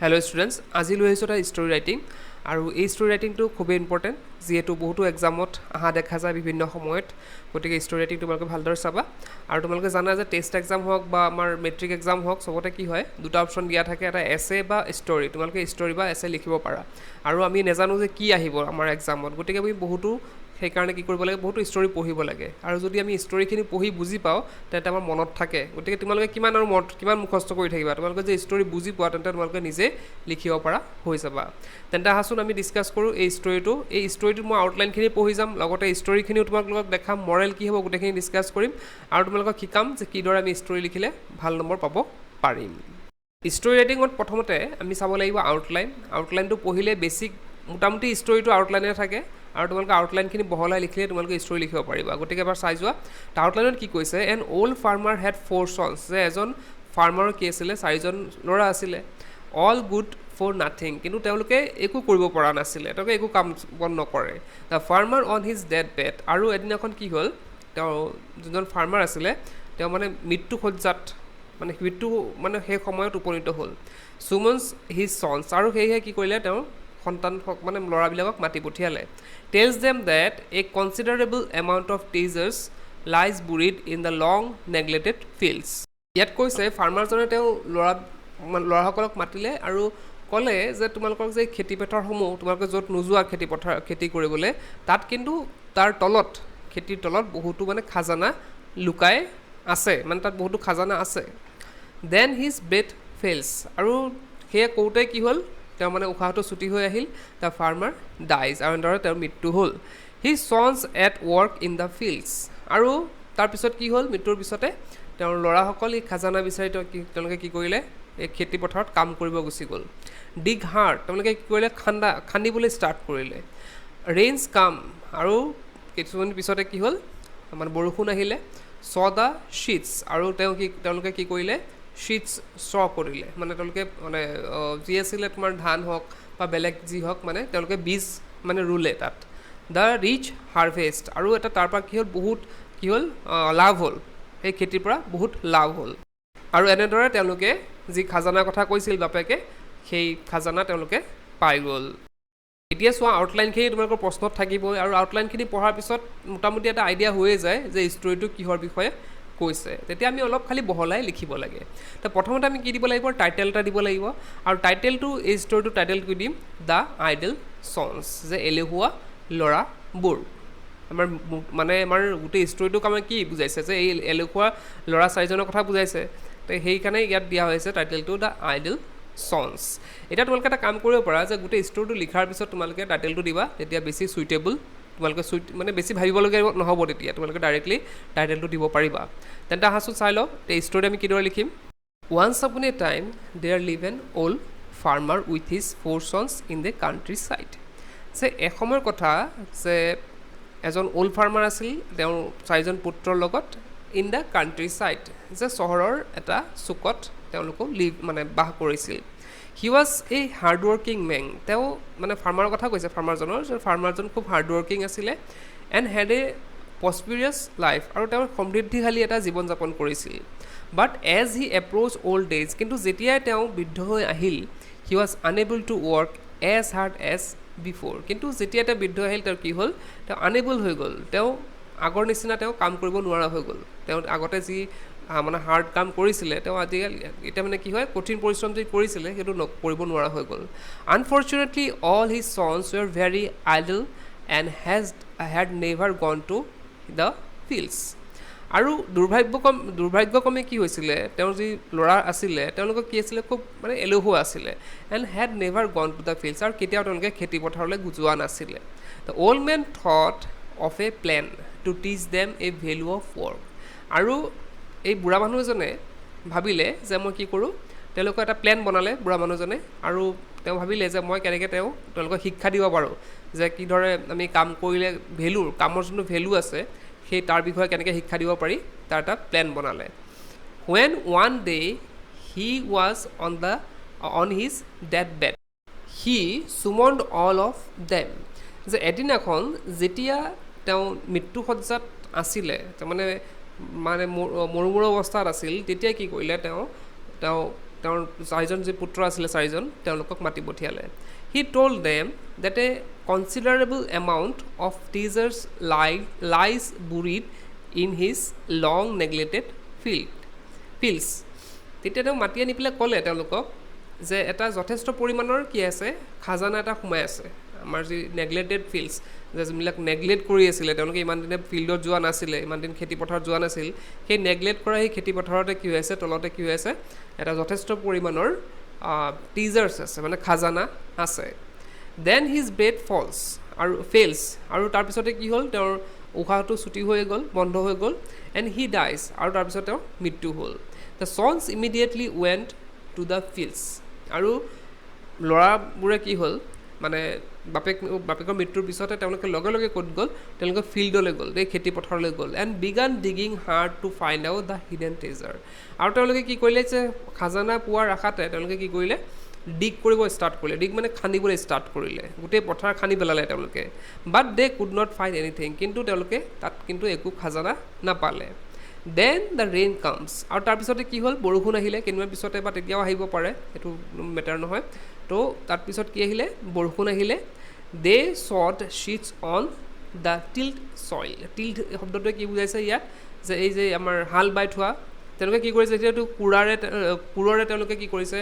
Hello students, আজি লৈ আহিছোঁ এটা ষ্টৰি ৰাইটিং আৰু এই ষ্টৰি ৰাইটিংটো খুবেই ইম্পৰ্টেণ্ট যিহেতু বহুতো এক্সামত অহা দেখা যায় বিভিন্ন সময়ত গতিকে ষ্টৰি ৰাইটিং তোমালোকে ভালদৰে চাবা আৰু তোমালোকে জানা যে টেষ্ট এক্সাম হওক বা আমাৰ মেট্ৰিক এক্সাম হওক চবতে কি হয় দুটা অপশ্যন দিয়া থাকে এটা এছে বা ষ্টৰি তোমালোকে ষ্টৰি বা এছে লিখিব পাৰা আৰু আমি নাজানো যে কি আহিব আমাৰ এক্সামত গতিকে আমি বহুতো সেইকাৰণে কি কৰিব লাগে বহুতো ষ্টৰি পঢ়িব লাগে আৰু যদি আমি ষ্টৰিখিনি পঢ়ি বুজি পাওঁ তেন্তে আমাৰ মনত থাকে গতিকে তোমালোকে কিমান আৰু কিমান মুখস্থ কৰি থাকিবা তোমালোকে যে ষ্টৰি বুজি পোৱা তেন্তে তোমালোকে নিজে লিখিব পৰা হৈ যাবা তেন্তে আহাচোন আমি ডিছকাছ কৰোঁ এই ষ্টৰিটো মই আউটলাইনখিনি পঢ়ি যাম লগতে ষ্টৰিখিনিও তোমালোকক দেখাম মৰেল কি হ'ব গোটেইখিনি ডিছকাছ কৰিম আৰু তোমালোকক শিকাম যে কিদৰে আমি ষ্টৰি লিখিলে ভাল নম্বৰ পাব পাৰিম ষ্টৰি ৰাইটিঙত প্ৰথমতে আমি চাব লাগিব আউটলাইনটো পঢ়িলে বেছিক মোটামুটি ষ্টৰিটো আউটলাইনে থাকে আৰু তোমালোকে আউটলাইনখিনি বহলাই লিখিলে তোমালোকে ষ্টৰি লিখিব পাৰিবা গতিকে এবাৰ চাই যোৱা তাৰ আউটলাইনত কি কৈছে N old farmer head 4 sons যে এজন ফাৰ্মাৰৰ কি আছিলে 4জন ল'ৰা আছিলে অল গুড ফৰ নাথিং কিন্তু তেওঁলোকে একো কৰিব পৰা নাছিলে তেওঁলোকে একো কাম বন নকৰে the farmer on his death bed আৰু এদিনাখন কি হ'ল তেওঁ যোনজন ফাৰ্মাৰ আছিলে তেওঁ মানে মৃত্যুসজ্জাত মানে সেই সময়ত উপনীত হ'ল চুমন্স হিজ সন্স আৰু সেয়েহে কি কৰিলে তেওঁ সন্তান মানে ল'ৰাবিলাকক মাতি পঠিয়ালে tells them that a considerable amount of treasures lies buried in the long neglected fields ইয়াত কৈছে ফাৰ্মাৰজনে তেওঁ ল'ৰাসকলক মাতিলে আৰু ক'লে যে তোমালোকৰ যে খেতিপথাৰসমূহ তোমালোকে য'ত নোযোৱা খেতি কৰিবলৈ তাত কিন্তু তাৰ তলত খেতিৰ তলত বহুতো মানে খাজানা লুকাই আছে মানে তাত বহুতো খাজানা আছে দেন হিজ ব্ৰেথ ফেইলছ আৰু সেয়া কওঁতে কি হ'ল তেওঁ মানে উশাহটো ছুটি হৈ আহিল দ্য ফাৰ্মাৰ ডাইজ আৰু এনেদৰে তেওঁৰ মৃত্যু হ'ল his sons at work in the fields আৰু তাৰপিছত কি হ'ল মৃত্যুৰ পিছতে তেওঁৰ ল'ৰাসকল এই খাজানা বিচাৰি তেওঁলোকে কি কৰিলে এই খেতিপথাৰত কাম কৰিব গুচি গ'ল ডিগ হাৰ্ড তেওঁলোকে কি কৰিলে খান্দিবলৈ ষ্টাৰ্ট কৰিলে ৰেইনছ কাম আৰু কিছুমান পিছতে কি হ'ল মানে বৰষুণ আহিলে চ দ্য শ্বীটছ আৰু তেওঁলোকে কি কৰিলে শ্বীটছ কৰিলে মানে তেওঁলোকে মানে যি আছিলে তোমাৰ ধান হওক বা বেলেগ যি হওক মানে তেওঁলোকে বীজ মানে ৰুলে তাত দ্য ৰিচ হাৰ্ভেষ্ট আৰু এটা তাৰপৰা কি হ'ল লাভ হ'ল সেই খেতিৰ পৰা বহুত লাভ হ'ল আৰু এনেদৰে তেওঁলোকে যি খাজানাৰ কথা কৈছিল বাপেকে সেই খাজানা তেওঁলোকে পাই গ'ল এতিয়া চোৱা আউটলাইনখিনি তোমালোকৰ প্ৰশ্নত থাকিবই আৰু আউটলাইনখিনি পঢ়াৰ পিছত মোটামুটি এটা আইডিয়া হৈয়ে যায় যে ষ্টৰিটো কিহৰ বিষয়ে কৈছে তেতিয়া আমি অলপ খালি বহলাই লিখিব লাগে তো প্ৰথমতে আমি কি দিব লাগিব টাইটেল এটা দিব লাগিব আৰু টাইটেলটো এই ষ্টৰিটো টাইটেলটো দিম দ্য আইডল সন্স যে এলেহুৱা ল'ৰাবোৰ আমাৰ গোটেই ষ্টৰিটোক আমাৰ কি বুজাইছে যে এই এলেহুৱা ল'ৰা 4জনৰ কথা বুজাইছে তো সেইকাৰণে ইয়াত দিয়া হৈছে টাইটেলটো দ্য আইডল সন্স এতিয়া তোমালোকে এটা কাম কৰিব পাৰা যে গোটেই ষ্টৰিটো লিখাৰ পিছত তোমালোকে টাইটেলটো দিবা তেতিয়া বেছি চুইটেবল তোমালোকে মানে বেছি ভাবিবলগীয়া নহ'ব তেতিয়া তোমালোকে ডাইৰেক্টলি টাইটেলটো দিব পাৰিবা তেন্তে আহাচোন চাই লওঁ এই ষ্টৰিটো আমি কিদৰে লিখিম once upon a time there live an old farmer with his 4 sons in the country side যে এসময়ৰ কথা যে এজন অল্ড ফাৰ্মাৰ আছিল তেওঁৰ 4জন পুত্ৰৰ লগত ইন দ্য কাণ্ট্ৰি ছাইড যে চহৰৰ এটা চুকত তেওঁলোকো মানে বাস কৰিছিল হি ৱাজ এ হাৰ্ডৱৰ্কিং মেন তেওঁ মানে ফাৰ্মাৰৰ কথা কৈছে ফাৰ্মাৰজন খুব হাৰ্ডৱৰ্কিং আছিলে and had a prosperous life আৰু তেওঁৰ সমৃদ্ধিশালী এটা জীৱন যাপন কৰিছিল but as he approach old days কিন্তু যেতিয়াই তেওঁ বৃদ্ধ হৈ আহিল he was unable to work as hard as before কিন্তু যেতিয়া তেওঁ বৃদ্ধ আহিল তেওঁ কি হ'ল তেওঁ আনএবল হৈ গ'ল তেওঁ আগৰ নিচিনা তেওঁ কাম কৰিব নোৱাৰা হৈ গ'ল তেওঁ আগতে যি মানে হাৰ্ড কাম কৰিছিলে তেওঁ আজিকালি এতিয়া মানে কি হয় কঠিন পৰিশ্ৰম যি কৰিছিলে সেইটো কৰিব নোৱাৰা হৈ গ'ল unfortunately all his sons were very idle and had never gone to the fields আৰু দুৰ্ভাগ্যক্ৰমে কি হৈছিলে তেওঁৰ যি ল'ৰা আছিলে তেওঁলোকক কি আছিলে খুব মানে এলেহুৱা আছিলে and had never gone to the fields আৰু কেতিয়াও তেওঁলোকে খেতিপথাৰলৈ যোৱা নাছিলে the old man thought of a plan to teach them a value of work আৰু এই বুঢ়া মানুহ এজনে ভাবিলে যে মই কি কৰোঁ তেওঁলোকৰ এটা প্লেন বনালে বুঢ়া মানুহজনে আৰু তেওঁ ভাবিলে যে মই কেনেকৈ তেওঁলোকক শিক্ষা দিব পাৰোঁ যে কিদৰে আমি কাম কৰিলে কামৰ যোনটো ভেলু আছে সেই তাৰ বিষয়ে কেনেকৈ শিক্ষা দিব পাৰি তাৰ এটা প্লেন বনালে when one day he was on his death bed he summoned all of them যে এদিনাখন যেতিয়া তেওঁ মৃত্যুসজ্জাত আছিলে তাৰমানে মানে মৰুমূৰ অৱস্থাত আছিল তেতিয়া কি কৰিলে তেওঁ তেওঁৰ চাৰিজন যি পুত্ৰ আছিলে চাৰিজন তেওঁলোকক মাতি পঠিয়ালে he told them that a considerable amount of treasures lies buried in his long neglected fields তেতিয়া তেওঁ মাতি আনি পেলাই ক'লে তেওঁলোকক যে এটা যথেষ্ট পৰিমাণৰ কি আছে খাজানা এটা সোমাই আছে আমাৰ যি নেগলেক্টেড ফিল্ডছ যে যিবিলাক নেগলেক্ট কৰি আছিলে তেওঁলোকে ইমান দিনে ফিল্ডত যোৱা নাছিলে ইমান দিন খেতিপথাৰত যোৱা নাছিল সেই নেগলেক্ট কৰা সেই খেতিপথাৰতে কি হৈ আছে তলতে কি হৈ আছে এটা যথেষ্ট পৰিমাণৰ টিজাৰ্ছ আছে মানে খাজানা আছে দেন হিজ ব্ৰেড ফেইলছ আৰু তাৰপিছতে কি হ'ল তেওঁৰ উশাহটো ছুটি হৈ গ'ল বন্ধ হৈ গ'ল এণ্ড হি ডাইজ আৰু তাৰপিছত তেওঁৰ মৃত্যু হ'ল the sons immediately went to the fields আৰু ল'ৰাবোৰে কি হ'ল মানে বাপেকৰ মৃত্যুৰ পিছতে তেওঁলোকে লগে লগে ক'ত গ'ল তেওঁলোকে ফিল্ডলৈ গ'ল দেই খেতিপথাৰলৈ গ'ল and began digging hard to find out the hidden treasure আৰু তেওঁলোকে কি কৰিলে যে খাজানা পোৱাৰ আশাতে তেওঁলোকে কি কৰিলে ডিগ কৰিব ষ্টাৰ্ট কৰিলে ডিগ মানে খান্দিবলৈ ষ্টাৰ্ট কৰিলে গোটেই পথাৰ খান্দি পেলালে তেওঁলোকে but they could not find anything কিন্তু তেওঁলোকে তাত কিন্তু একো খাজানা নাপালে দেন দ্য ৰেইন কামছ আৰু তাৰপিছতে কি হ'ল বৰষুণ আহিলে কেইদিনমান পিছতে বা তেতিয়াও আহিব পাৰে এইটো মেটাৰ নহয় তো তাৰপিছত কি আহিলে বৰষুণ আহিলে they sowed seeds on the tilled soil tilled শব্দটোৱে কি বুজাইছে ইয়াত যে এই যে আমাৰ হাল বাই থোৱা তেওঁলোকে কি কৰিছে এতিয়াতো কোৰেৰে তেওঁলোকে কি কৰিছে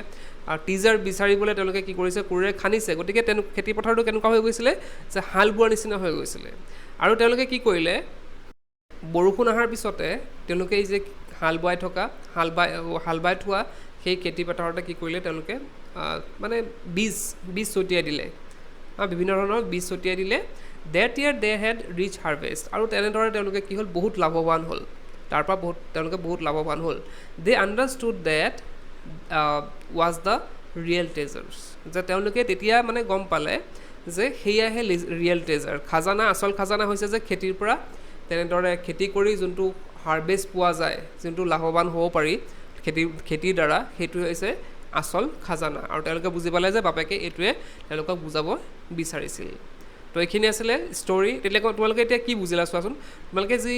আৰু টিজাৰ বিচাৰিবলৈ তেওঁলোকে কি কৰিছে কোৰেৰে খান্দিছে গতিকে খেতিপথাৰটো কেনেকুৱা হৈ গৈছিলে যে হাল বোৱাৰ নিচিনা হৈ গৈছিলে আৰু তেওঁলোকে কি কৰিলে বৰষুণ অহাৰ পিছতে তেওঁলোকে এই যে হাল বাই থোৱা সেই খেতিপথাৰতে কি কৰিলে তেওঁলোকে মানে বীজ ছটিয়াই দিলে বিভিন্ন ধৰণৰ বীজ ছটিয়াই দিলে ডেট ইয়াৰ দে হেড ৰিচ হাৰ্ভেষ্ট আৰু তেনেদৰে তেওঁলোকে কি হ'ল বহুত লাভৱান হ'ল তাৰপৰা তেওঁলোকে বহুত লাভৱান হ'ল they understood that was the real treasures যে তেওঁলোকে তেতিয়া মানে গম পালে যে সেয়াহে ৰিয়েল ট্ৰেজাৰ খাজানা আচল খাজানা হৈছে যে খেতিৰ পৰা তেনেদৰে খেতি কৰি যোনটো হাৰ্ভেষ্ট পোৱা যায় যোনটো লাভৱান হ'ব পাৰি খেতিৰ দ্বাৰা সেইটো হৈছে আচল খাজানা আৰু তেওঁলোকে বুজি পালে যে বাপেকে এইটোৱে তেওঁলোকক বুজাব বিচাৰিছিল তো এইখিনি আছিলে ষ্টৰি তেতিয়া তোমালোকে এতিয়া কি বুজিলা চোৱাচোন তোমালোকে যি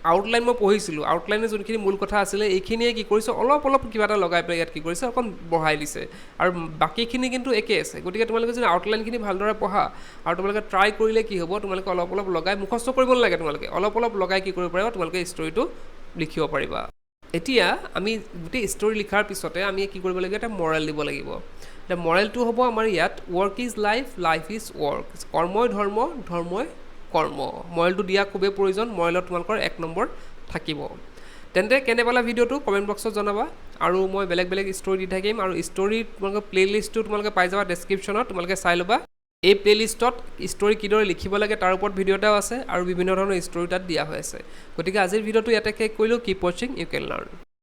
আউটলাইন মই পঢ়িছিলোঁ আউটলাইনে যোনখিনি মূল কথা আছিলে এইখিনিয়ে কি কৰিছে অলপ কিবা এটা লগাই পেলাই ইয়াত কি কৰিছে অকণ বঢ়াই দিছে আৰু বাকীখিনি কিন্তু একেই আছে গতিকে তোমালোকে যদি আউটলাইনখিনি ভালদৰে পঢ়া আৰু তোমালোকে ট্ৰাই কৰিলে কি হ'ব তোমালোকে অলপ লগাই মুখস্থ কৰিব নালাগে তোমালোকে অলপ লগাই কি কৰিব পাৰিবা তোমালোকে ষ্টৰিটো লিখিব পাৰিবা এতিয়া আমি গোটেই ষ্টৰি লিখাৰ পিছতে আমি কি কৰিব লাগিব এটা মৰেল দিব লাগিব এতিয়া মৰেলটো হ'ব আমাৰ ইয়াত work is life life is work কৰ্মই ধৰ্ম ধৰ্মই কৰ্ম মৰেলটো দিয়া খুবেই প্ৰয়োজন মৰেলত তোমালোকৰ 1 নম্বৰ থাকিব তেন্তে কেনে পালা ভিডিঅ'টো কমেণ্ট বক্সত জনাবা আৰু মই বেলেগ ষ্টৰি দি থাকিম আৰু ষ্টৰি তোমালোকৰ প্লেলিষ্টটো তোমালোকে পাই যাবা ডেছক্ৰিপশ্যনত তোমালোকে চাই ল'বা এই প্লেলিষ্টত ষ্টৰি কিদৰে লিখিব লাগে তাৰ ওপৰত ভিডিঅ' এটাও আছে আৰু বিভিন্ন ধৰণৰ ষ্টৰি তাত দিয়া হৈ আছে গতিকে আজিৰ ভিডিঅ'টো ইয়াতে শেষ কৰিলোঁ কিপ ৱাচিং ইউ কেন লাৰ্ণ